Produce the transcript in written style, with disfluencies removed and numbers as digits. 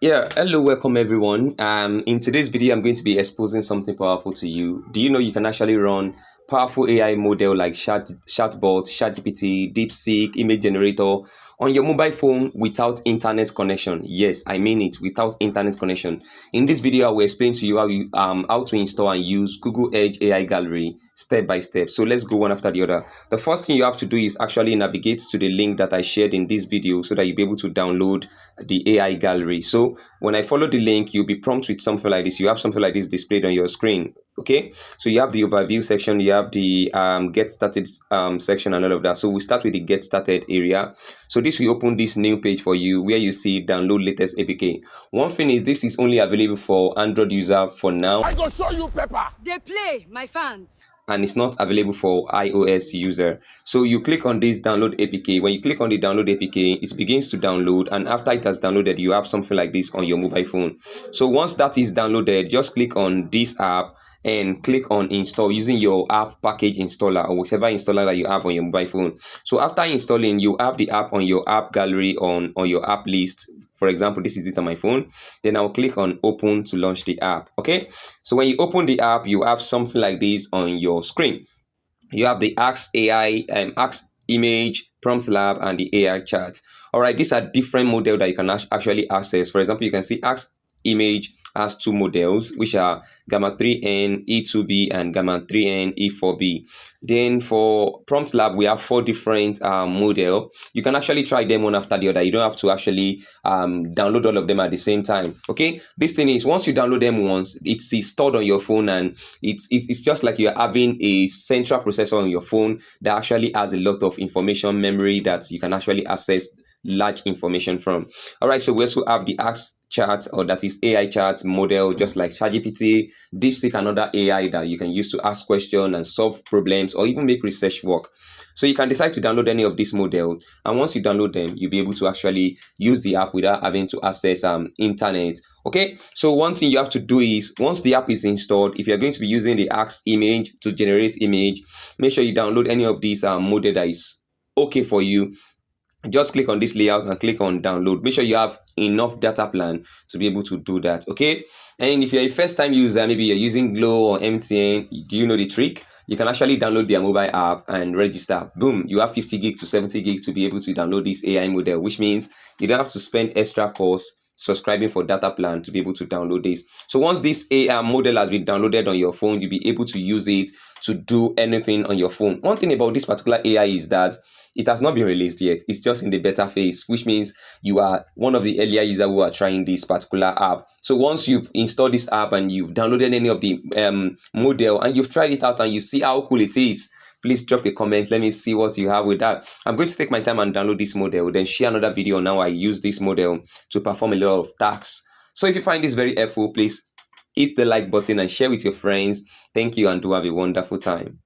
Yeah, hello, welcome everyone. In today's video, I'm going to be exposing something powerful to you. Do you know you can actually run powerful AI model like chatbot, ChatGPT, DeepSeek, image generator on your mobile phone without internet connection? Yes, I mean it, without internet connection. In this video, I will explain to you how to install and use Google Edge AI Gallery step by step. So let's go one after the other. The first thing you have to do is actually navigate to the link that I shared in this video so that you'll be able to download the AI gallery. So when I follow the link, you'll be prompted with something like this. You have something like this displayed on your screen. Okay, so you have the overview section, you have the get started section and all of that. So we start with the get started area. So this will open this new page for you where you see download latest APK. One thing is this is only available for Android user for now. I go show you pepper. They play, my fans. And it's not available for iOS user. So you click on this download APK. When you click on the download APK, it begins to download, and after it has downloaded, you have something like this on your mobile phone. So once that is downloaded, just click on this app and click on install using your app package installer or whatever installer that you have on your mobile phone. So after installing, you have the app on your app gallery on your app list. For example, this is it on my phone. Then I'll click on open to launch the app. Okay, so when you open the app, you have something like this on your screen. You have the Ask AI, Ask Image, Prompt Lab, and the AI chat. All right, these are different models that you can actually access. For example, you can see Ask Image has two models, which are Gamma 3N E2B and Gamma 3N E4B. Then for Prompt Lab, we have four different model. You can actually try them one after the other. You don't have to actually download all of them at the same time. Okay, this thing is once you download them once, it's stored on your phone, and it's just like you're having a central processor on your phone that actually has a lot of information memory that you can actually access large information from. All right, so we also have the Ask Chat, or that is AI chat model, just like ChatGPT, DeepSeek, and other AI that you can use to ask questions and solve problems or even make research work. So you can decide to download any of this model, and once you download them, you'll be able to actually use the app without having to access internet. Okay, so one thing you have to do is once the app is installed, if you're going to be using the Ask Image to generate image, make sure you download any of these model that is okay for you. Just click on this layout and click on download. Make sure you have enough data plan to be able to do that. Okay, and if you're a first time user, maybe you're using Glow or MTN, do you know the trick? You can actually download their mobile app and register. Boom, you have 50 gig to 70 gig to be able to download this AI model, which means you don't have to spend extra cost subscribing for data plan to be able to download this. So once this AI model has been downloaded on your phone, you'll be able to use it to do anything on your phone. One thing about this particular AI is that it has not been released yet. It's just in the beta phase, which means you are one of the earlier users who are trying this particular app. So once you've installed this app and you've downloaded any of the model and you've tried it out and you see how cool it is, please drop a comment. Let me see what you have with that. I'm going to take my time and download this model, then share another video on how I use this model to perform a lot of tasks. So if you find this very helpful, please hit the like button and share with your friends. Thank you, and do have a wonderful time.